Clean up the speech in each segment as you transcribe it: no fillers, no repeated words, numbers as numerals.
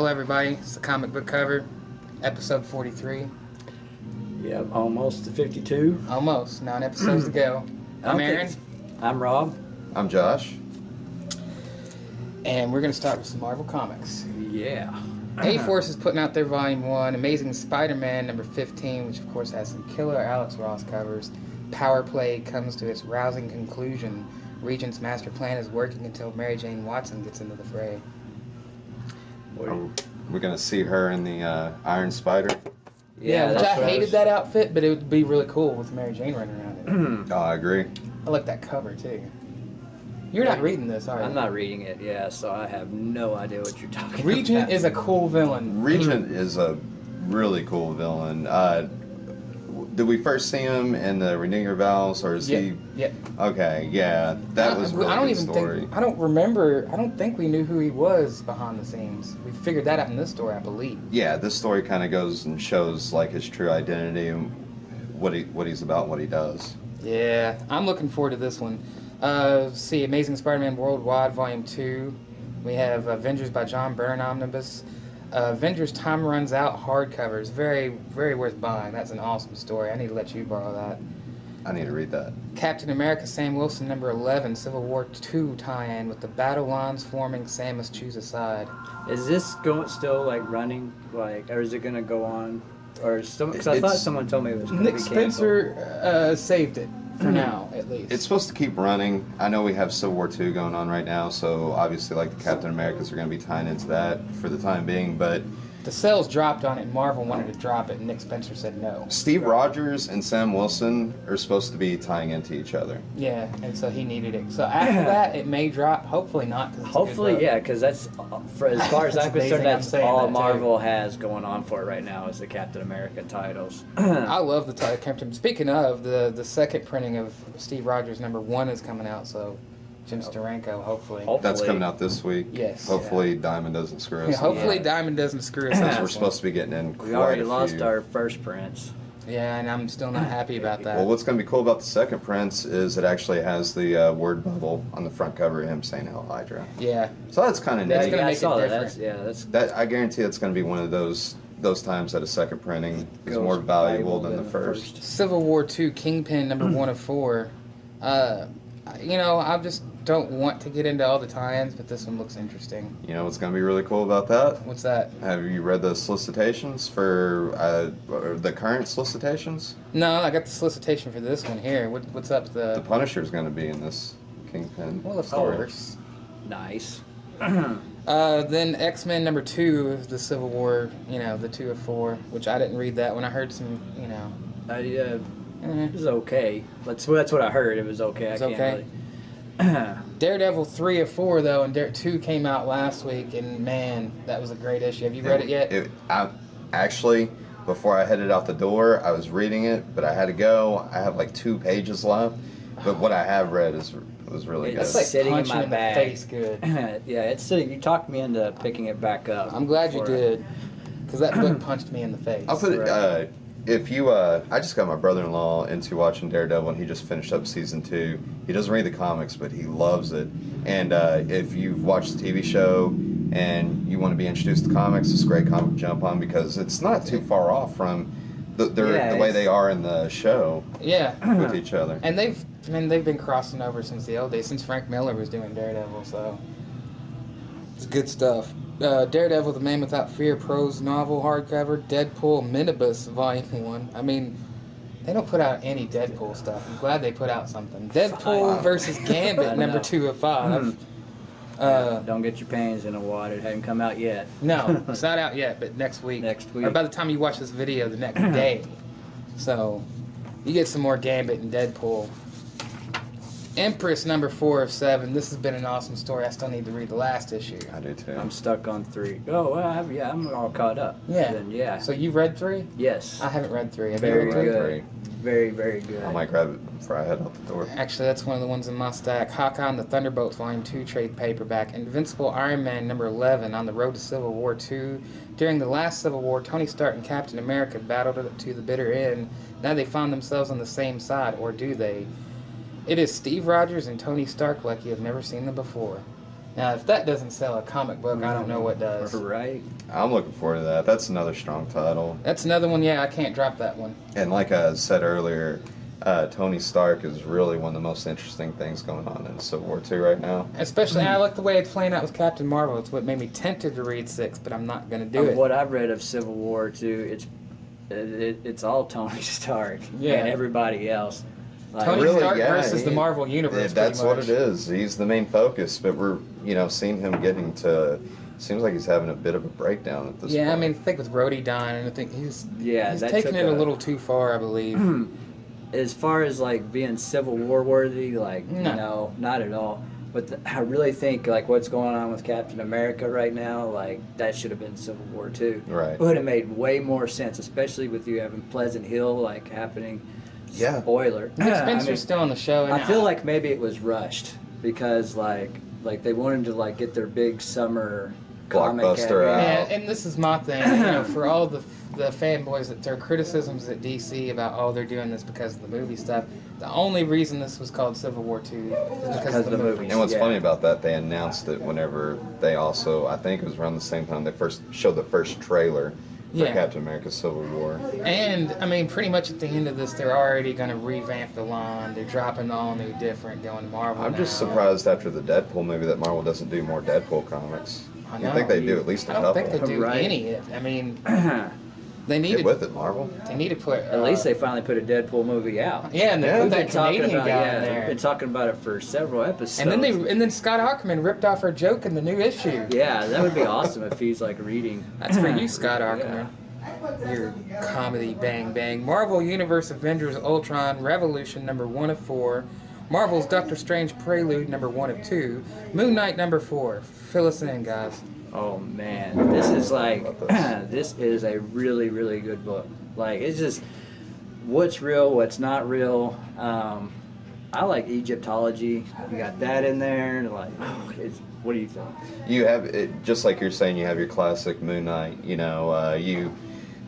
everybody. It's the Comic Book Cover, episode 43. Yep, almost to 52. Almost. 9 episodes to go. I'm Aaron. I'm Rob. I'm Josh. And we're going to start with some Marvel Comics. Yeah. A-Force is putting out their Volume 1, Amazing Spider-Man number 15, which of course has some killer Alex Ross covers. Power Play comes to its rousing conclusion. Regent's master plan is working until Mary Jane Watson gets into the fray. We're going to see her in the Iron Spider. Yeah, which I hated that outfit, but it would be really cool with Mary Jane running around in it. Oh, I agree. I like that cover, too. You're not reading this, are you? I'm not reading it, yeah, so I have no idea what you're talking about. Regent is a cool villain. Regent is a really cool villain. Did we first see him in the Renew Your Vows, or is he? Yep. Okay, yeah, that was a really good story. I don't remember. I don't think we knew who he was behind the scenes. We figured that out in this story, I believe. Yeah, this story kind of goes and shows like his true identity and what he's about, what he does. Yeah, I'm looking forward to this one. See, Amazing Spider-Man Worldwide, Volume 2. We have Avengers by John Byrne Omnibus. Avengers Time Runs Out hardcovers. Very, very worth buying. That's an awesome story. I need to let you borrow that. I need to read that. Captain America Sam Wilson number 11, Civil War II tie-in with the battle lines forming. Sam must choose a side. Is this still like running, or is it going to go on? Or because I thought someone told me it was going to be canceled. Nick Spencer saved it. For now, at least. It's supposed to keep running. I know we have Civil War II going on right now, so obviously like the Captain Americas are going to be tying into that for the time being, but the sales dropped on it and Marvel wanted to drop it and Nick Spencer said no. Steve Rogers and Sam Wilson are supposed to be tying into each other. Yeah, and so he needed it. So after that, it may drop. Hopefully not. Hopefully, yeah, because that's, for as far as I'm concerned, that's all Marvel has going on for it right now is the Captain America titles. I love the title Captain. Speaking of, the second printing of Steve Rogers number 1 is coming out, so Jim Steranko, hopefully. That's coming out this week. Yes. Hopefully Diamond doesn't screw us. Yeah, hopefully Diamond doesn't screw us up. Because we're supposed to be getting in quite a few. We already lost our first prints. Yeah, and I'm still not happy about that. Well, what's going to be cool about the second prints is it actually has the word bubble on the front cover of him saying Hail Hydra. Yeah. So that's kind of neat. That's going to make it different. That I guarantee it's going to be one of those times that a second printing is more valuable than the first. Civil War II Kingpin number 1 of 4. I just don't want to get into all the tie-ins, but this one looks interesting. You know what's going to be really cool about that? What's that? Have you read the solicitations for the current solicitations? No, I got the solicitation for this one here. What's up? The Punisher's going to be in this Kingpin. Well, of course. Nice. Then X-Men number 2, the Civil War, the 2 of 4, which I didn't read that when I heard some, It was okay. That's what I heard. It was okay. It's okay. Daredevil 3 of 4 though, and Daredevil 2 came out last week, and man, that was a great issue. Have you read it yet? Actually, before I headed out the door, I was reading it, but I had to go. I have like 2 pages left, but what I have read was really good. It's like sitting in my bag. The face good. Yeah, it's sitting. You talked me into picking it back up. I'm glad you did, because that book punched me in the face. I'll put it. If you, I just got my brother-in-law into watching Daredevil, and he just finished up season 2. He doesn't read the comics, but he loves it. And if you've watched the TV show and you want to be introduced to comics, it's a great comic to jump on because it's not too far off from the way they are in the show. Yeah. With each other. And they've been crossing over since the old days, since Frank Miller was doing Daredevil. So it's good stuff. Daredevil, The Man Without Fear prose novel hardcover, Deadpool Minibus Volume 1. I mean, they don't put out any Deadpool stuff. I'm glad they put out something. Deadpool versus Gambit, number 2 of 5. Don't get your panties in the water. It hasn't come out yet. No, it's not out yet, but next week. Or by the time you watch this video, the next day. So, you get some more Gambit and Deadpool. Empress number 4 of 7. This has been an awesome story. I still need to read the last issue. I do too. I'm stuck on 3. Oh, well, I'm all caught up. Yeah. Then, yeah. So you've read 3? Yes. I haven't read 3. Have Very you read 3? good. Very, very good. I might grab it before I head out the door. Actually, that's one of the ones in my stack. Hawkeye and the Thunderbolts Volume 2 trade paperback. Invincible Iron Man number 11 on the road to Civil War II. During the last Civil War, Tony Stark and Captain America battled it to the bitter end. Now they find themselves on the same side, or do they? It is Steve Rogers and Tony Stark like you have never seen them before. Now, if that doesn't sell a comic book, I don't know what does. Right. I'm looking forward to that. That's another strong title. That's another one, yeah, I can't drop that one. And like I said earlier, Tony Stark is really one of the most interesting things going on in Civil War II right now. Especially, I like the way it's playing out with Captain Marvel. It's what made me tempted to read 6, but I'm not going to do it. What I've read of Civil War II, it's all Tony Stark and everybody else. Like, Tony really, Stark yeah, versus the Marvel Universe. That's pretty what much. it is. He's the main focus, but we're seeing him getting to. Seems like he's having a bit of a breakdown at this point. Yeah, I mean, I think with Rhodey dying, and I think he's that taking took it a little too far, I believe. As far as like being Civil War worthy, like no, not at all. But I really think like what's going on with Captain America right now, like that should have been Civil War II. Right. It would have made way more sense, especially with you having Pleasant Hill like happening. Yeah. Spoiler. Nick Spencer's still on the show. And I feel like maybe it was rushed because like they wanted to like get their big summer comic Blockbuster out. Yeah, and this is my thing. For all the fanboys that throw criticisms at DC about they're doing this because of the movie stuff. The only reason this was called Civil War II is because of the movie. And what's funny about that, they announced it whenever they also, I think it was around the same time they first showed the first trailer for Captain America Civil War. And, I mean, pretty much at the end of this, they're already going to revamp the line. They're dropping all new different, going to Marvel I'm just surprised after the Deadpool movie that Marvel doesn't do more Deadpool comics. I You think they do at least a I don't couple? think they do Right. any. I mean, they need Get to, with it, Marvel. they need to put... At least they finally put a Deadpool movie out. Yeah, and they Yeah, put they've that Canadian guy in They've there. been talking about it for several episodes. And then Scott Ackerman ripped off her joke in the new issue. Yeah, that would be awesome if he's like reading. That's for you, Scott Ackerman. Your comedy bang bang. Marvel Universe Avengers Ultron Revolution #1 of 4. Marvel's Doctor Strange Prelude #1 of 2. Moon Knight #4. Fill us in, guys. Oh man, this is like this is a really really good book. Like it's just what's real, what's not real. I like Egyptology. You got that in there, and like, what do you think? You have it just like you're saying. You have your classic Moon Knight. You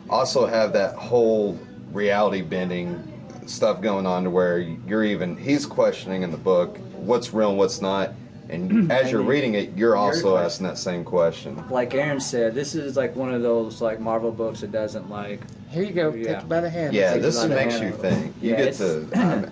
also have that whole reality bending stuff going on to where he's questioning in the book what's real and what's not. And as you're reading it, you're also asking that same question. Like Aaron said, this is like one of those like Marvel books that doesn't like. Here you go. Take it by the hand. Yeah, Take it this by the makes hand. you think. You Yeah, get to.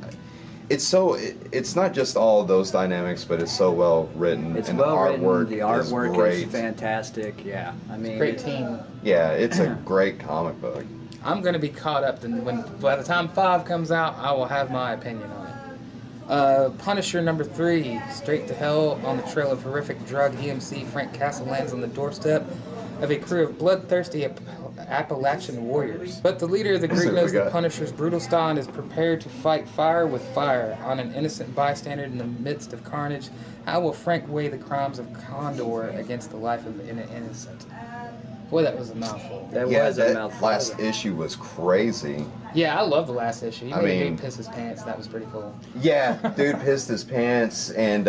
It's not just all those dynamics, but it's so well written. It's and well the artwork written. The artwork is great. fantastic. Yeah, I mean, Great team. Yeah, it's a great comic book. I'm going to be caught up, and by the time 5 comes out, I will have my opinion on it. Punisher #3, Straight to Hell. On the trail of horrific drug EMC, Frank Castle lands on the doorstep of a crew of bloodthirsty Appalachian warriors. But the leader of the group knows the Punisher's brutal style and is prepared to fight fire with fire on an innocent bystander in the midst of carnage. How will Frank weigh the crimes of Condor against the life of an innocent? Boy, that was a mouthful. that was a mouthful. Last issue was crazy. Yeah, I love the last issue. He I made a mean- dude piss his pants. That was pretty cool. Yeah, dude pissed his pants, and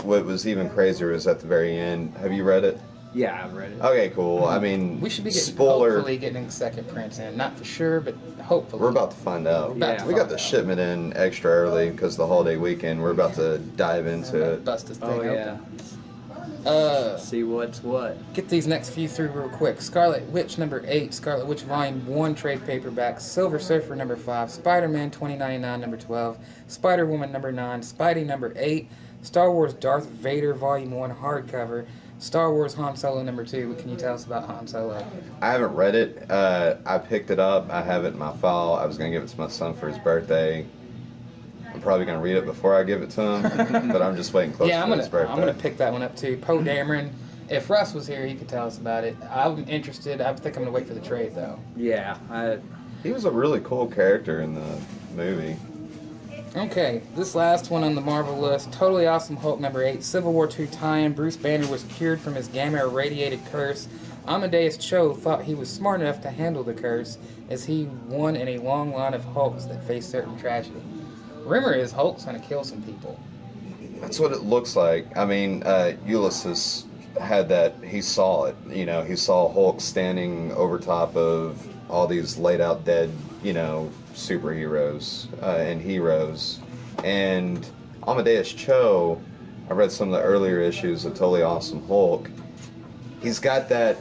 what was even crazier is at the very end. Have you read it? Yeah, I've read it. Okay, cool. I mean, We should be getting, spoiler. hopefully getting second prints in. Not for sure, but hopefully. We're about to find out. Yeah. We got the shipment in extra early because the holiday weekend. We're about to dive into it. Bust this thing Oh open. yeah. See what's what. Get these next few through real quick. Scarlet Witch #8, Scarlet Witch Volume 1 trade paperback, Silver Surfer #5, Spider-Man 2099 #12, Spider-Woman #9, Spidey #8, Star Wars Darth Vader Volume 1 hardcover, Star Wars Han Solo #2. What can you tell us about Han Solo? I haven't read it. I picked it up. I have it in my file. I was going to give it to my son for his birthday. I'm probably going to read it before I give it to him, but I'm just waiting close Yeah, to his birthday. I'm gonna pick that one up too. Poe Dameron. If Russ was here, he could tell us about it. I'm interested. I think I'm gonna wait for the trade though. Yeah, He was a really cool character in the movie. Okay, this last one on the Marvel list, Totally Awesome Hulk #8, Civil War II tie-in. Bruce Banner was cured from his gamma-irradiated curse. Amadeus Cho thought he was smart enough to handle the curse, as he one in a long line of Hulks that face certain tragedy. Rumor is Hulk's gonna kill some people. That's what it looks like. I mean, Ulysses had that. He saw it. He saw Hulk standing over top of all these laid out dead, superheroes and heroes. And Amadeus Cho I read some of the earlier issues of Totally Awesome Hulk. He's got that,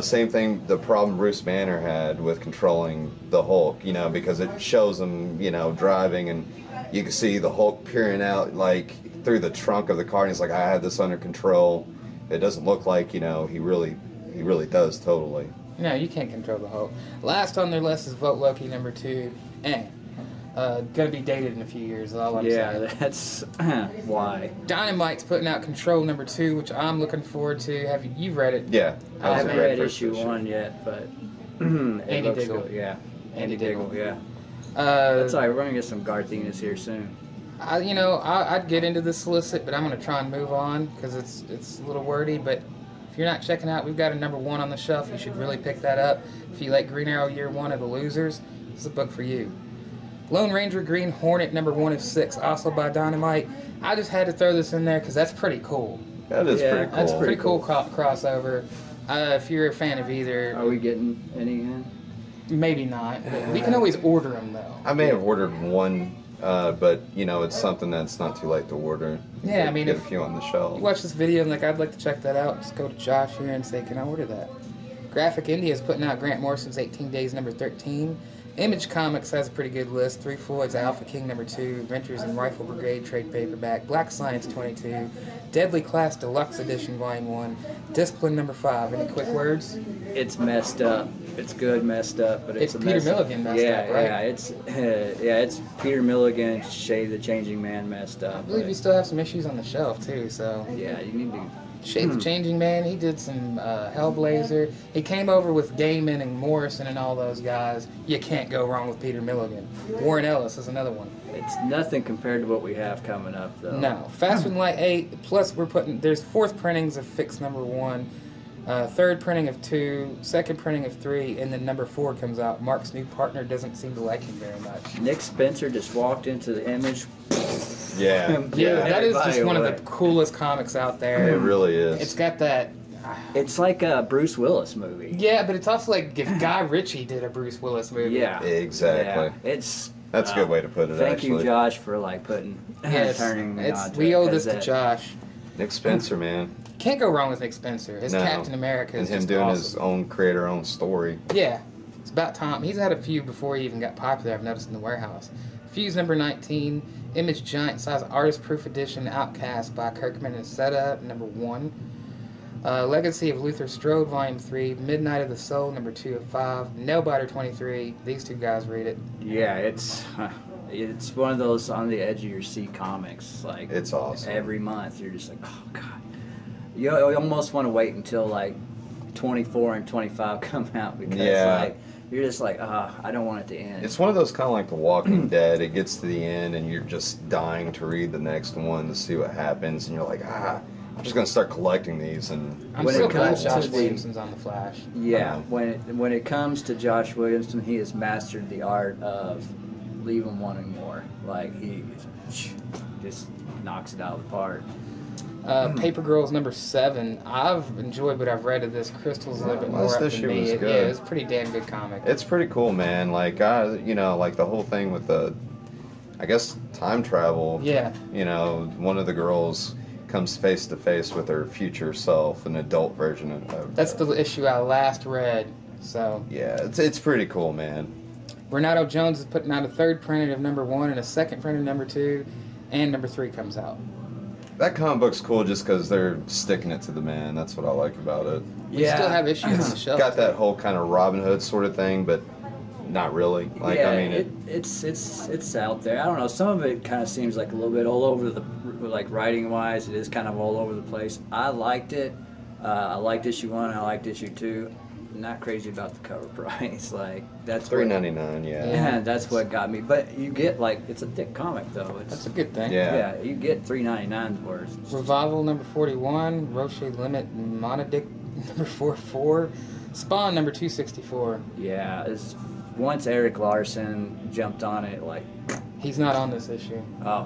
same thing, the problem Bruce Banner had with controlling the Hulk, because it shows him, driving, and you can see the Hulk peering out, like, through the trunk of the car, and he's like, I have this under control. It doesn't look like, he really does totally. No, you can't control the Hulk. Last on their list is Vote Loki number 2. Gonna be dated in a few years, is all I'm saying. Yeah, that's why. Dynamite's putting out Control number 2, which I'm looking forward to. You've read it? Yeah. I haven't a great read first issue 1 yet, but Andy Diggle. Good. Yeah, Andy Diggle. Yeah. That's all right. We're gonna get some Garthinas here soon. I'd get into the solicit, but I'm gonna try and move on because it's a little wordy. But if you're not checking out, we've got a number 1 on the shelf. You should really pick that up. If you like Green Arrow Year 1 of the Losers, this is a book for you. Lone Ranger Green Hornet number 1 of 6, also by Dynamite. I just had to throw this in there because that's pretty cool. That is pretty cool. That's a pretty cool crossover. If you're a fan of either, Are we getting any in? maybe not. But we can always order them though. I may have ordered one, but it's something that's not too late to order. Yeah, I mean, get a if few on the shelf. you watch this video and I'd like to check that out, just go to Josh here and say, can I order that? Graphic India is putting out Grant Morrison's 18 Days number 13. Image Comics has a pretty good list. 3 Floyd's Alpha King number 2, Adventures in Rifle Brigade trade paperback, Black Science 22, Deadly Class Deluxe Edition Volume 1, Discipline number 5. Any quick words? It's messed up. It's good messed up, but it's a Peter mess Milligan messed up, right? Yeah, it's Peter Milligan, Shay the Changing Man messed up. I believe you still have some issues on the shelf too, so. Yeah, you need to. Shay the Changing Man, he did some Hellblazer. He came over with Gaiman and Morrison and all those guys. You can't go wrong with Peter Milligan. Warren Ellis is another one. It's nothing compared to what we have coming up, though. No. Faster Than Light 8, plus there's 4th printings of Fix number 1, 3rd printing of 2, 2nd printing of 3, and then number 4 comes out. Mark's new partner doesn't seem to like him very much. Nick Spencer just walked into the Image. Yeah. Yeah, that is just Everybody one of away. the coolest comics out there. It really is. It's got that. It's like a Bruce Willis movie. Yeah, but it's also like if Guy Ritchie did a Bruce Willis movie. Yeah. Exactly. Yeah. It's. That's a good way to put it, Thank actually. you, Josh, for turning me on to we it, owe 'cause this to Josh. Nick Spencer, man. Can't go wrong with Nick Spencer. His No. Captain America And is him just doing awesome. his own creator-own story. Yeah, it's about time. He's had a few before he even got popular. I've noticed in the warehouse. Fuse number 19, Image Giant Size Artist Proof Edition Outcast by Kirkman and Seta number 1. Legacy of Luther Strode Volume 3, Midnight of the Soul number 2 of 5, Nailbiter 23. These two guys read it. Yeah, it's one of those on the edge of your seat comics. Like It's awesome. Every month you're just like, oh god. You almost want to wait until like 24 and 25 come out because like you're just like, I don't want it to end. It's one of those kind of like The Walking Dead. It gets to the end and you're just dying to read the next one to see what happens, and you're like, I'm just gonna start collecting these. And I'm When so it glad comes Josh to the- Williamson's on the Flash. Yeah, when it comes to Josh Williamson, he has mastered the art of leaving wanting more. Like he just knocks it out of the park. Paper Girls number 7. I've enjoyed what I've read of this. Crystal's a little bit more Last up than issue me. was Yeah, good. it's a pretty damn good comic. it's pretty cool, man. Like like the whole thing with the, I guess, time travel. Yeah. One of the girls comes face to face with her future self, an adult version of. That's the issue I last read. So Yeah, it's pretty cool, man. Renato Jones is putting out a 3rd printing of number 1 and a 2nd printing of number 2, and number 3 comes out. That comic book's cool just because they're sticking it to the man. That's what I like about it. We still have issues on the shelf. Got that whole kind of Robin Hood sort of thing, but not really. Like, yeah, I mean, it's out there. I don't know. Some of it kind of seems like a little bit all over the, like writing wise, it is kind of all over the place. I liked it. I liked issue 1. I liked issue 2. Not crazy about the cover price. Like that's $3.99. Yeah, that's what got me. But you get it's a thick comic though. That's a good thing. Yeah. You get $3.99 worth. Revival number 41, Roche Limit Monodic number 44, Spawn number 264. Yeah, once Eric Larson jumped on it, like, He's not on this issue.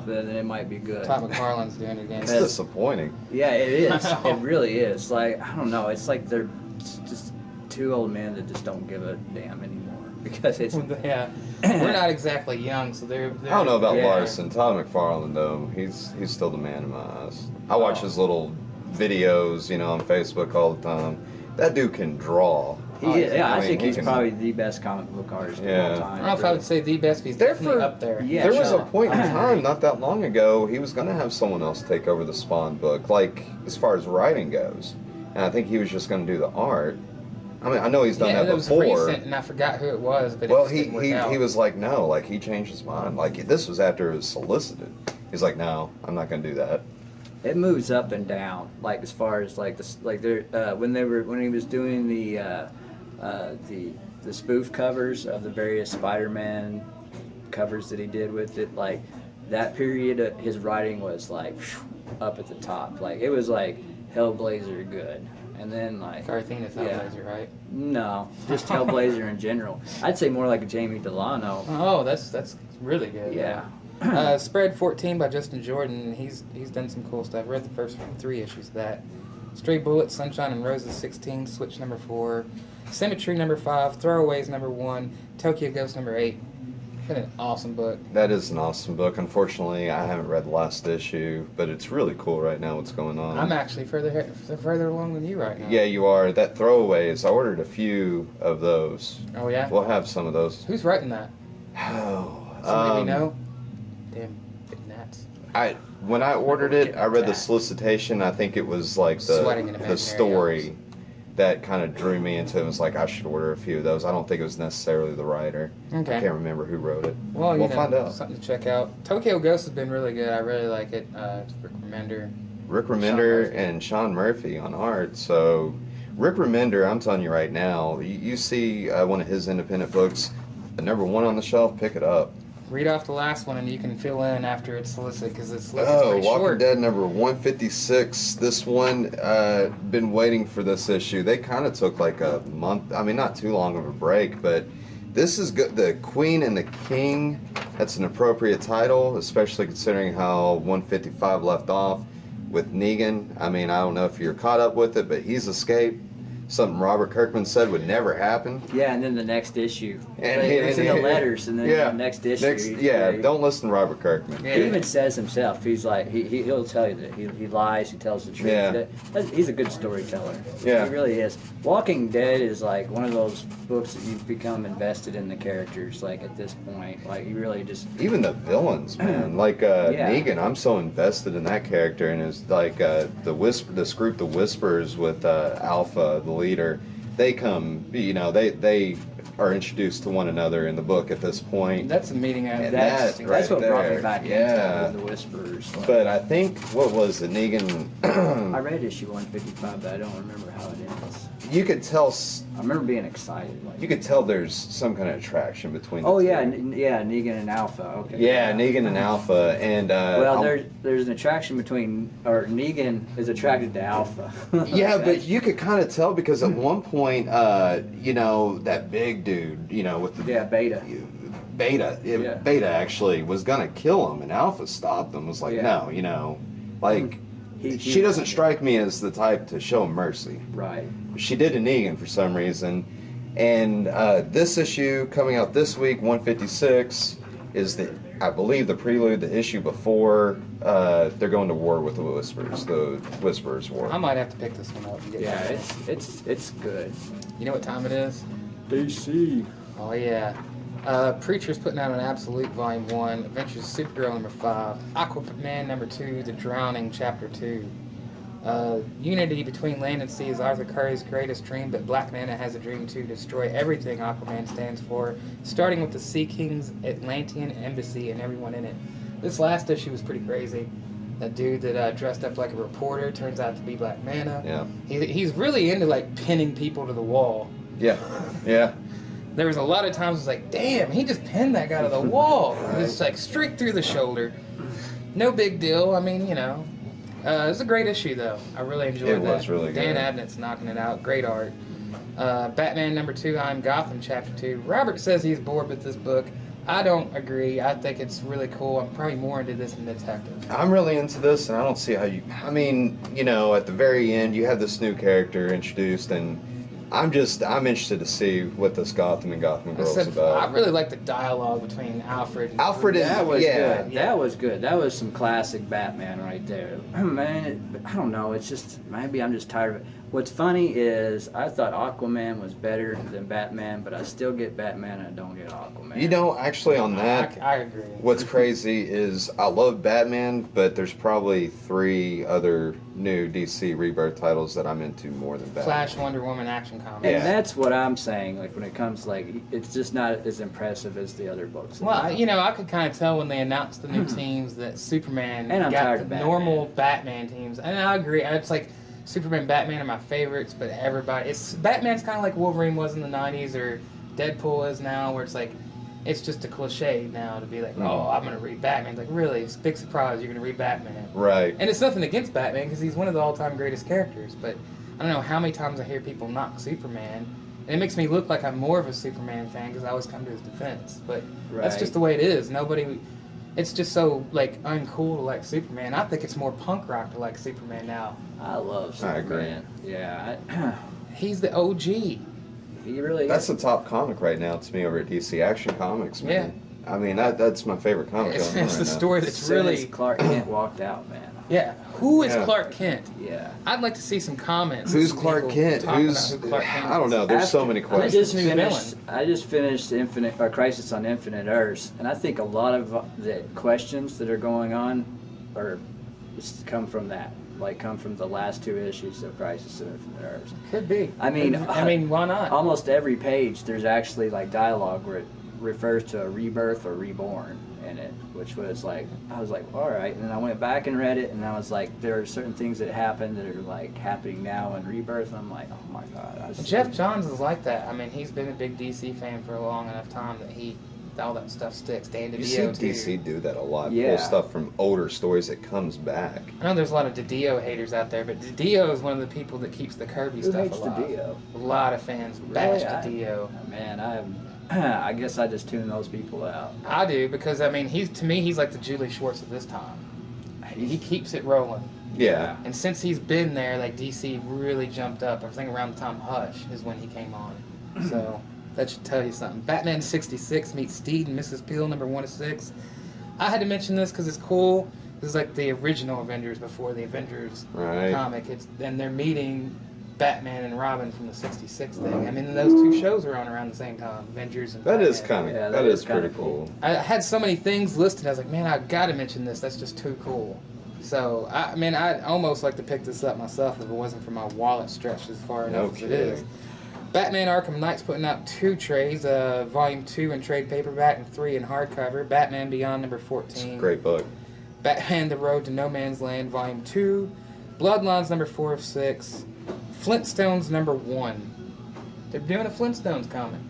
then it might be good. Todd McFarlane's doing it again. It's disappointing. Yeah, it is. It really is. Like, I don't know. It's like they're just two old men that just don't give a damn anymore because it's Yeah, we're not exactly young, so they're I don't know about Yeah. Larson. Todd McFarlane, though, he's still the man in my eyes. I watch his little videos, on Facebook all the time. That dude can draw. I mean, think he he's can- probably the best comic book artist of Yeah. all time. I don't know if I would say the best, but he's They're definitely for- up there. Yeah, there was sure. a point in time, not that long ago, he was going to have someone else take over the Spawn book, like as far as writing goes. And I think he was just going to do the art. I mean, I know he's done Yeah, that it was before. recent, and I forgot who it was, but Well, it just didn't work he out. was like, no, like he changed his mind. Like this was after it was solicited. He's like, no, I'm not going to do that. It moves up and down, like as far as like this, like there when he was doing the spoof covers of the various Spider-Man covers that he did with it, like that period, his writing was like up at the top. Like it was like Hellblazer good, and then like Garthienes Yeah. Hellblazer, right? no, just Hellblazer in general. I'd say more like a Jamie Delano. Oh, that's really good. Yeah. Spread 14 by Justin Jordan. He's done some cool stuff. Read the first 3 issues of that. Stray Bullets, Sunshine and Roses 16, Switch number 4, Symmetry number 5, Throwaways number 1, Tokyo Ghost number 8. Been an awesome book. That is an awesome book. Unfortunately, I haven't read the last issue, but it's really cool right now what's going on. I'm actually further along than you right now. Yeah, you are. That Throwaways, I ordered a few of those. Oh yeah. We'll have some of those. Who's writing that? Oh, Somebody we know? Damn, big gnats. When I ordered it, I read the solicitation. I think it was like Sweating in the imaginary story that kind of drew me into it. It was like I should order a few of those. I don't think it was necessarily the writer. Okay. I can't remember who wrote it. Well, we'll find out. Something to check out. Tokyo Ghost has been really good. I really like it. It's Rick Remender. Rick Sean Remender Murphy. and Sean Murphy on art. So, Rick Remender, I'm telling you right now, you see one of his independent books, the number 1 on the shelf, pick it up. Read off the last one and you can fill in after it's solicited because it's solicited Oh, pretty Walking short. Dead number 156. This one, been waiting for this issue. They kind of took like a month, I mean, not too long of a break, but this is good. The Queen and the King, that's an appropriate title, especially considering how 155 left off with Negan. I mean, I don't know if you're caught up with it, but he's escaped. Something Robert Kirkman said would never happen. Yeah, and then the next issue. And It's in the letters, and then the next issue. Don't listen to Robert Kirkman. Yeah. He even says himself, he's like, he'll tell you that he lies, he tells the truth. Yeah. He's a good storyteller. Yeah. He really is. Walking Dead is like one of those books that you've become invested in the characters, like at this point. Like you really just, Even the villains, man. Like Negan, I'm so invested in that character, and it's like this group, the Whispers, with Alpha, the leader. They come, they are introduced to one another in the book at this point. That's a meeting I And that's that what right brought me there, back yeah. into the Whisperers. Like, But I think what was it, Negan? I read issue 155, but I don't remember how it ends. You could tell. I remember being excited. Like, You could tell there's some kind of attraction between. oh the yeah, two. Negan and Alpha. Okay. Yeah, Negan and Alpha, and Well, there's an attraction between, or Negan is attracted to Alpha. yeah, but you could kind of tell because at one point, that big dude, with the Yeah, Beta. Beta, Yeah. Beta actually was gonna kill him, and Alpha stopped him. Was like, Yeah. no, like He- she doesn't strike me as the type to show mercy. Right. She did to Negan for some reason, and this issue coming out this week, 156, is I believe the prelude, the issue before they're going to war with the Whisperers War. I might have to pick this one up. And get Yeah, it. it's good. You know what time it is? DC. Oh yeah. Preacher's putting out an Absolute Volume 1, Adventures of Supergirl number 5, Aquaman number 2, The Drowning chapter 2. Unity between land and sea is Arthur Curry's greatest dream, but Black Manta has a dream to destroy everything Aquaman stands for, starting with the Sea King's Atlantean embassy and everyone in it. This last issue was pretty crazy. That dude that dressed up like a reporter turns out to be Black Manta. Yeah. He's really into like pinning people to the wall. Yeah, yeah. There was a lot of times I was like, damn, he just pinned that guy to the wall. Right. It's like straight through the shoulder. No big deal. I mean, it's a great issue though. I really enjoyed that. It was really Dan good. Abnett's knocking it out. Great art. Batman number 2, I'm Gotham chapter 2. Robert says he's bored with this book. I don't agree. I think it's really cool. I'm probably more into this than Detective. I'm really into this, and I don't see how you. I mean, at the very end, you have this new character introduced, and I'm interested to see what this Gotham and Gotham I Girl's said, about. I really like the dialogue between Alfred and Alfred is That was yeah. good. That was good. That was some classic Batman right there. Man, I don't know. It's just maybe I'm just tired of it. What's funny is I thought Aquaman was better than Batman, but I still get Batman and I don't get Aquaman. You know, actually on that, I agree. what's crazy is I love Batman, but there's probably 3 other new DC Rebirth titles that I'm into more than Batman. Flash, Wonder Woman, Action Comics. And Yeah. that's what I'm saying. Like when it comes, like it's just not as impressive as the other books. Well, I could kind of tell when they announced the new teams that Superman And I'm got tired the of Batman. normal Batman teams, and I agree. It's like Superman, Batman are my favorites, but Batman's kind of like Wolverine was in the '90s or Deadpool is now, where it's like it's just a cliche now to be like, oh, I'm gonna read Batman. It's like, really, it's a big surprise you're gonna read Batman. Right. And it's nothing against Batman because he's one of the all-time greatest characters, but I don't know how many times I hear people knock Superman. And it makes me look like I'm more of a Superman fan because I always come to his defense. But that's Right. just the way it is. It's just so like uncool to like Superman. I think it's more punk rock to like Superman now. I love I agree. Superman. Yeah, He's the OG. he really That's is. the top comic right now to me over at DC Action Comics, man. I mean, that's my favorite comic. It's, going on it's right the now. story As that's soon really as Clark Kent walked out, man. yeah. Who is Yeah. Clark Kent? Yeah. I'd like to see some comments. Who's Some Clark people Kent? talking Who's about who Clark Kent I don't is. know. There's so many I questions. just New finished. villain. I just finished Crisis on Infinite Earths, and I think a lot of the questions that are going on are just come from that. Like come from the last 2 issues of Crisis on Infinite Earths. Could be. I mean, why not? Almost every page, there's actually like dialogue where it refers to a rebirth or reborn in it, which was like, I was like, all right. And then I went back and read it, and I was like, there are certain things that happen that are like happening now in Rebirth. And I'm like, oh my god. Jeff Johns is like that. I mean, he's been a big DC fan for a long enough time that all that stuff sticks. Dan You see DiDio too. DC do that a lot. Yeah. Pull stuff from older stories that comes back. I know there's a lot of DiDio haters out there, but DiDio is one of the people that keeps the Kirby Who stuff hates alive. DiDio? A lot of fans bash DiDio. Man, I guess I just tune those people out. I do because I mean, to me he's like the Julie Schwartz of this time. He keeps it rolling, Yeah. and since he's been there, like DC really jumped up. I think around the time Hush is when he came on, so. That should tell you something. Batman 66 meets Steed and Mrs. Peel, number 1 to 6. I had to mention this because it's cool. This is like the original Avengers before the Avengers Right. comic. And they're meeting Batman and Robin from the 66 thing. I mean, those 2 shows are on around the same time. Avengers and That Batman. is kind of Yeah, that that is is kinda pretty cool. I had so many things listed. I was like, man, I got to mention this. That's just too cool. So, I'd almost like to pick this up myself if it wasn't for my wallet stretched as far enough as it is. kidding. Batman Arkham Knight's putting out 2 trades, Volume 2 in trade paperback and 3 in hardcover. Batman Beyond number 14. It's a great book. Batman The Road to No Man's Land Volume 2. Bloodlines number 4 of 6. Flintstones number 1. They're doing a Flintstones comic.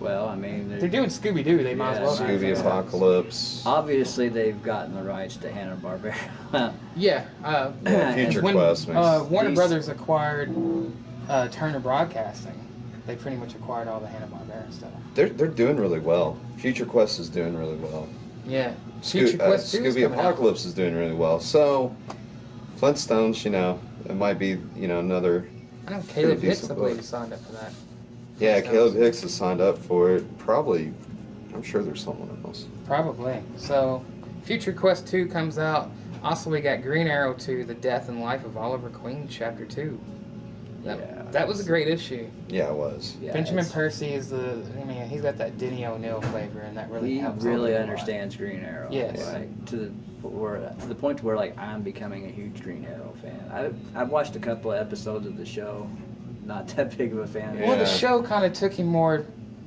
Well, I mean, They're doing Scooby-Doo. They might Yeah, as well. do Scooby Flintstones. Apocalypse. obviously they've gotten the rights to Hanna-Barbera. Yeah. Future when Quest makes Warner these- Brothers acquired Turner Broadcasting, they pretty much acquired all the Hanna-Barbera stuff. They're doing really well. Future Quest is doing really well. Yeah. Future Quest 2 is Scooby coming out. Apocalypse is doing really well. So Flintstones, it might be another. I know Caleb Pretty Hicks, decent I believe, book. signed up for that. Yeah, Flintstones. Caleb Hicks has signed up for it. Probably, I'm sure there's someone else. Probably. So, Future Quest 2 comes out. Also, we got Green Arrow 2, The Death and Life of Oliver Queen, Chapter 2. Yeah. That was a great issue. Yeah, it was. Yeah, Benjamin it's- Percy is he's got that Denny O'Neil flavor, and that really He helps. really Oliver a lot. understands Green Arrow. Yes. Like to the point where like I'm becoming a huge Green Arrow fan. I've watched a couple of episodes of the show. Not that big of a fan. Well, the Yeah. show kind of took him more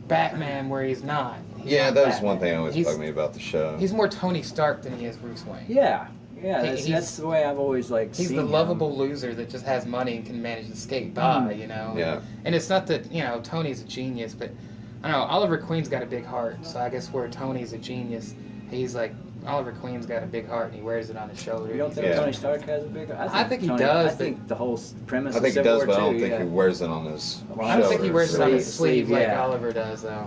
Batman where he's not. He's Yeah, not that was Batman. one thing that always He's- bugged me about the show. He's more Tony Stark than he is Bruce Wayne. Yeah. Yeah. That's He's- the way I've always like. He's seen the him. lovable loser that just has money and can manage to skate by, you know? Yeah. And it's not that, Tony's a genius, but I don't know, Oliver Queen's got a big heart, so I guess where Tony's a genius, he's like, Oliver Queen's got a big heart and he wears it on his shoulder. You don't think Yeah. Tony Stark has a big? I think he Tony- does, I but- think the whole premise. I think he of Civil does, but I War don't II, think yeah. he wears it on his Well, I don't think he shoulder, wears it so- on his sleeve like yeah. Oliver does, though.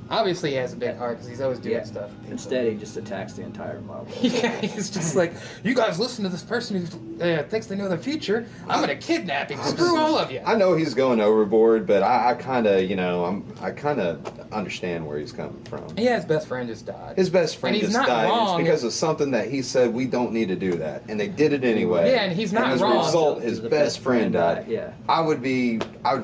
Obviously, he has a big heart because he's always doing stuff. for people. Instead, he just attacks the entire Marvel. Yeah, he's just like, you guys listen to this person who thinks they know the future. I'm gonna kidnap him. Screw all of you. I know he's going overboard, but I kind of, I kind of understand where he's coming from. Yeah, his best friend just died. His best friend And he's just not died. wrong. It's because of something that he said we don't need to do that, and they did it anyway. Yeah, and he's not as wrong. a result, his The best friend died. Yeah. I would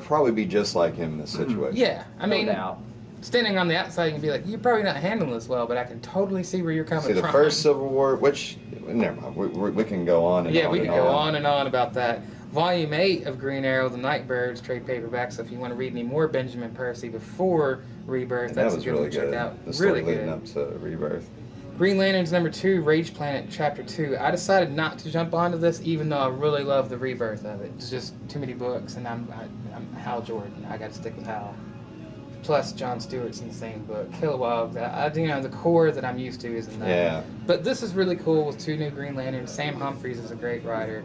probably be just like him in this situation. Yeah, I mean, No doubt. standing on the outside, you can be like, you're probably not handling this well, but I can totally see where you're coming See, from. the first Civil War, which never mind, we can go on and Yeah, on we and could go on and on about that. Volume 8 of Green Arrow, The Nightbirds, trade paperback, so if you want to read any more Benjamin Percy before Rebirth, That that's was a good really one to check good. out. The story Really leading good. up to Rebirth. Green Lanterns number 2, Rage Planet chapter 2. I decided not to jump onto this, even though I really love the rebirth of it. It's just too many books, and I'm Hal Jordan. I got to stick with Hal. Plus, John Stewart's in the same book. Kilowog. The core that I'm used to is in that. Yeah. But this is really cool with 2 new Green Lanterns. Sam Humphries is a great writer.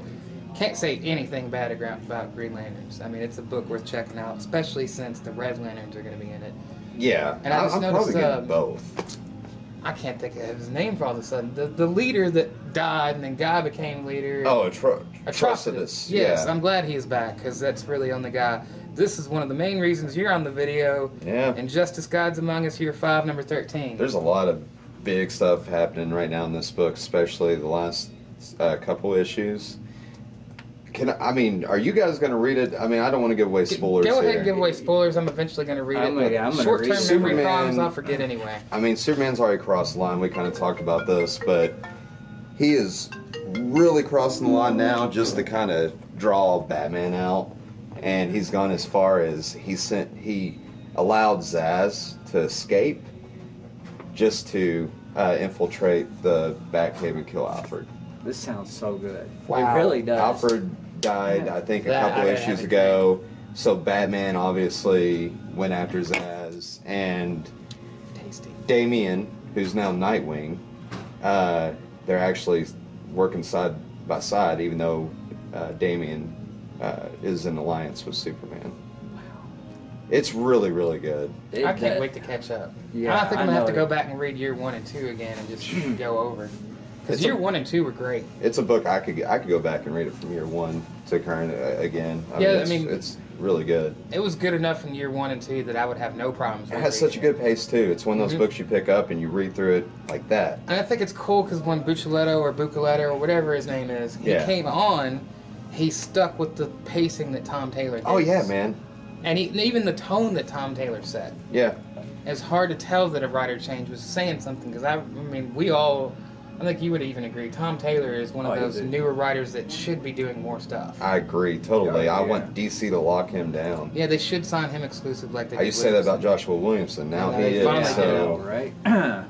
Can't say anything bad about Green Lanterns. I mean, it's a book worth checking out, especially since the Red Lanterns are going to be in it. Yeah, And I just I'm noticed, probably getting both. I can't think of his name for all of a sudden. The leader that died and then Guy became leader. Oh, Atrocitus. Atrocitus. Yes, Yeah. I'm glad he is back because that's really on the guy. This is one of the main reasons you're on the video. Yeah. Injustice Gods Among Us, Year 5, number 13. There's a lot of big stuff happening right now in this book, especially the last couple issues. Are you guys going to read it? I mean, I don't want to give away spoilers Go ahead here. and give away spoilers. I'm eventually going to read I'm it. gonna- I'm gonna Short-term read memory Superman. problems, I'll forget anyway. I mean, Superman's already crossed the line. We kind of talked about this, but he is really crossing the line now just to kind of draw Batman out. And he's gone as far as he allowed Zaz to escape just to infiltrate the Batcave and kill Alfred. This sounds so good. Wow. It really does. Alfred died, I think, a That couple I issues haven't ago. So Batman obviously went after Zaz, and Tasty. Damian, who's now Nightwing, they're actually working side by side, even though Damian is in alliance with Superman. It's really, really good. I can't wait to catch up. Yeah, I think I'm I going to have know to go it. back and read Year 1 and 2 again and just go over. Because It's Year a- 1 and 2 were great. It's a book I could go back and read it from year 1 to current again. Yeah, it's really good. It was good enough in Year 1 and 2 that I would have no problems It with has such a good pace too. It's one of those Mhm. books you pick up and you read through it like that. And I think it's cool because when Buccellato or Buccellato or whatever his name is, he Yeah. came on, he stuck with the pacing that Tom Taylor did. Oh yeah, man. And even the tone that Tom Taylor set. Yeah. It's hard to tell that a writer change was saying something because I mean, I think you would even agree. Tom Taylor is one of Oh, those he's a- newer writers that should be doing more stuff. I agree totally. Yeah, I yeah. want DC to lock him down. Yeah, they should sign him exclusive like they I did used to say that about Williamson. Joshua Williamson. Now Yeah, he they is. finally did it. So right?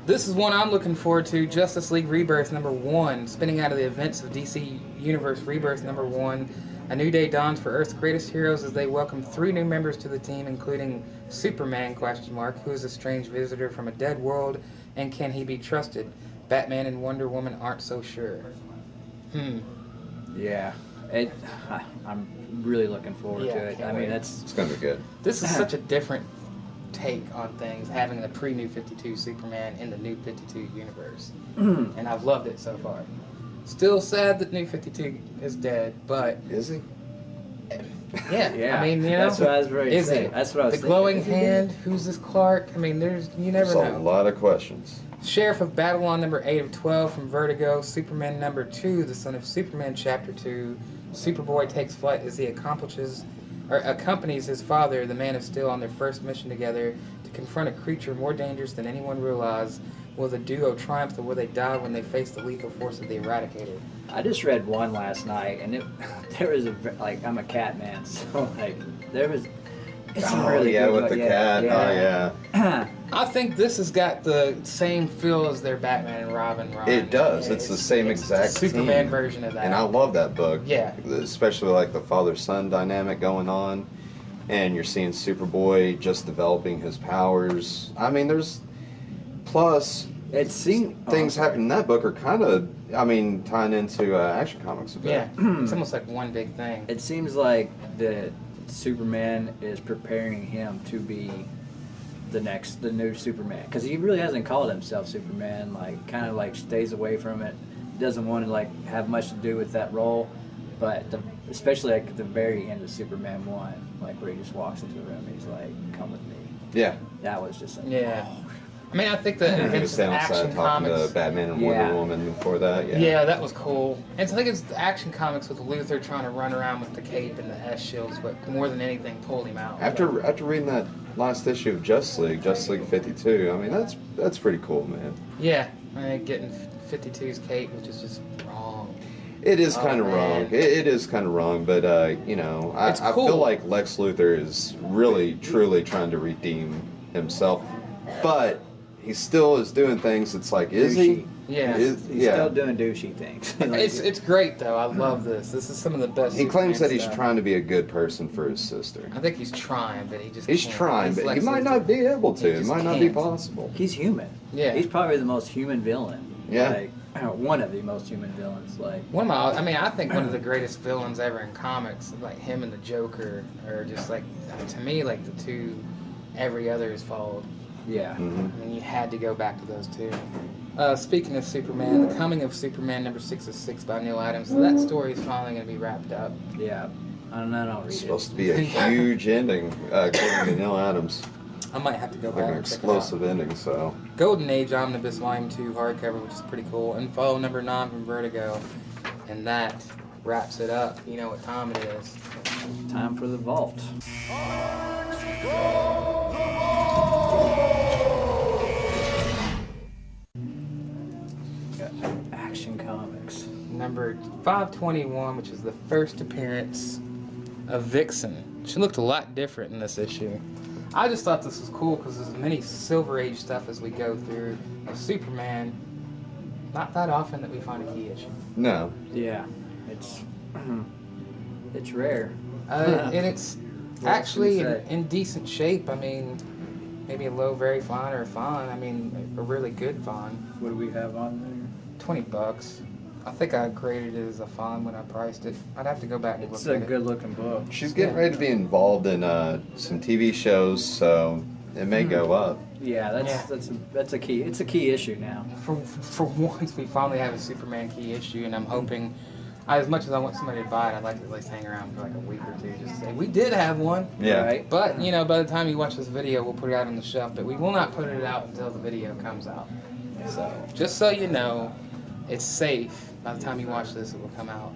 This is one I'm looking forward to. Justice League Rebirth number 1, spinning out of the events of DC Universe Rebirth number 1. A new day dawns for Earth's greatest heroes as they welcome 3 new members to the team, including Superman, who is a strange visitor from a dead world, and can he be trusted? Batman and Wonder Woman aren't so sure. Yeah. I'm really looking forward Yeah, to it. can't I mean, wait. that's it's gonna be good. This is such a different take on things, having the pre-New 52 Superman in the New 52 universe. And I've loved it so far. Still sad that New 52 is dead, but Is he? yeah, yeah. I mean, you know, that's what I was ready to is say. it? That's what I was The thinking. glowing Is he hand, dead? who's this Clark? I mean, you never There's a know. lot of questions. Sheriff of Babylon number 8 of 12 from Vertigo, Superman number 2, the son of Superman chapter 2. Superboy takes flight as he accompanies his father, the Man of Steel, on their first mission together to confront a creature more dangerous than anyone realized. Will the duo triumph or will they die when they face the lethal force of the Eradicator? I just read one last night, and there was I'm a cat man, so there was. It's Oh really yeah, good, with but the cat. yeah. Oh yeah. I think this has got the same feel as their Batman and Robin run. It does. It's the same exact the Superman team. version of that. And I love that book. Yeah. Especially like the father-son dynamic going on. And you're seeing Superboy just developing his powers. I mean, there's... Plus, It seemed things happening in that book are kind of, tying into Action Comics a bit. Yeah, it's almost like one big thing. It seems like that Superman is preparing him to be the new Superman, because he really hasn't called himself Superman. Like, kind of like stays away from it. Doesn't want to like have much to do with that role. But especially like at the very end of Superman 1, like where he just walks into the room and he's like, "Come with me." Yeah. That was just like, Yeah. I mean, I think the He was Adventures of downside Action talking Comics. to Batman and Yeah. Wonder Woman before that. Yeah. Yeah, that was cool. And so I think it's the Action Comics with Luthor trying to run around with the cape and the S shields, but more than anything, pulled him out. After reading that last issue of Justice League 52, I mean that's pretty cool, man. Yeah, I mean, getting 52's cape, which is just wrong. It is Oh, kind of man. wrong. It is kind of wrong, but you know, It's I cool. feel like Lex Luthor is really, truly trying to redeem himself, but he still is doing things. It's like, is he? Yeah. Is, he's yeah. still doing douchey things. Like, It's great though. I love this. This is some of the best. He claims Superman that he's stuff. trying to be a good person for his sister. I think he's trying, but he just He's can't. trying, He's but he Lex might Luthor. not be able He to. It just might not be can't. possible. he's human. Yeah. He's probably the most human villain. Yeah. Like, one of the most human villains. Like, I think one of the greatest villains ever in comics, like him and the Joker, are just like, to me, like the two every other has followed. yeah. Mhm. I mean, you had to go back to those two. Speaking of Superman, The Coming of Superman number 6 by Neil Adams. So that story is finally going to be wrapped up. Yeah. I don't know. It's Read supposed it. to be a huge ending, according to Neil Adams. I might have to go Like back an and check it out. explosive ending. So Golden Age Omnibus Volume 2 hardcover, which is pretty cool. And follow number 9 from Vertigo. And that wraps it up. You know what time it is. Time for the vault. Got Action Comics. Number 521, which is the first appearance of Vixen. She looked a lot different in this issue. I just thought this was cool because there's many Silver Age stuff as we go through of Superman. Not that often that we find a key issue. no, Yeah. It's it's rare. And it's What actually can you in, say? in decent shape. I mean, maybe a low, very fine or a fine. I mean, a really good fine. What do we have on $20. I think I graded it as a fine when I priced it. I'd have to go back there? and It's look a at it. good looking book. she's getting ready to be involved in some TV shows, so it may go up. Yeah, that's a key. It's a key issue now. For once, we finally have a Superman key issue, and I'm hoping, as much as I want somebody to buy it, I'd like to at least hang around for like a week or two, just to say we did have one. Yeah. Right? But you know, by the time you watch this video, we'll put it out on the shelf. But we will not put it out until the video comes out. So just so you know, it's safe. By the time you watch this, it will come out.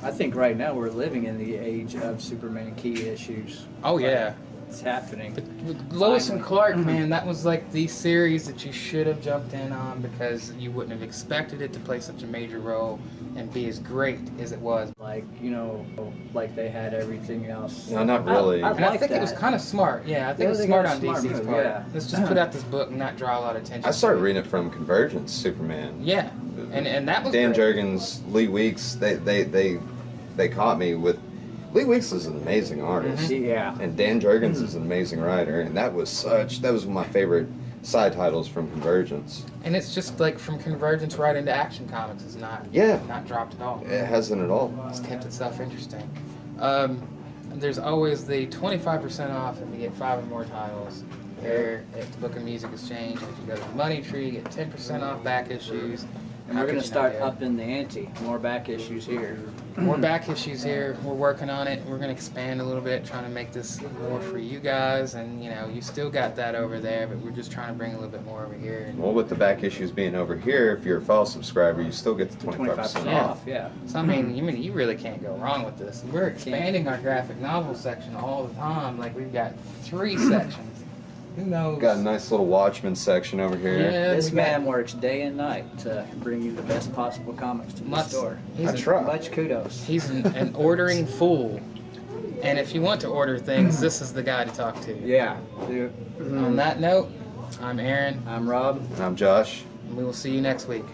I think right now we're living in the age of Superman key issues. Oh yeah. It's happening. But with Lois and Clark, Mm-hmm. man, that was like the series that you should have jumped in on because you wouldn't have expected it to play such a major role and be as great as it was. Like, you know, like they had everything else. No, not really. And I like think it was that. kind of smart. Yeah, I think Yeah, it was they smart got a on smart DC's move, part. yeah. Let's just put out this book and not draw a lot of attention. I started to it. reading it from Convergence, Superman. Yeah, and that was Dan great. Jurgens, Lee Weeks, they caught me with. Lee Weeks is an amazing artist, Yeah. and Dan Jurgens is an amazing writer, and that was one of my favorite side titles from Convergence. And it's just like from Convergence right into Action Comics is not Yeah. not dropped at all. It hasn't at all. It's kept itself interesting. There's always the 25% off if you get 5 or more titles here at the Book and Music Exchange. If you go to the Money Tree, you get 10% off back issues. And How we're could going to you start not get it? upping the ante. More back issues here. More back issues here. We're working on it. We're going to expand a little bit, trying to make this more for you guys. And, you know, you still got that over there, but we're just trying to bring a little bit more over here. And Well, with the back issues being over here, if you're a fall subscriber, you still get the 25% 25% off. off, yeah. so, I mean, you really can't go wrong with this. We're expanding our graphic novel section all the time. Like, we've got 3 sections. Who knows? Got a nice little Watchmen section over here. Yeah, This we got- man works day and night to bring you the best possible comics to the Must- store. he's I a- try. Much kudos. He's an ordering fool. And if you want to order things, this is the guy to talk to. Yeah. Dude. On that note, I'm Aaron, I'm Rob. I'm Josh. and we will see you next week.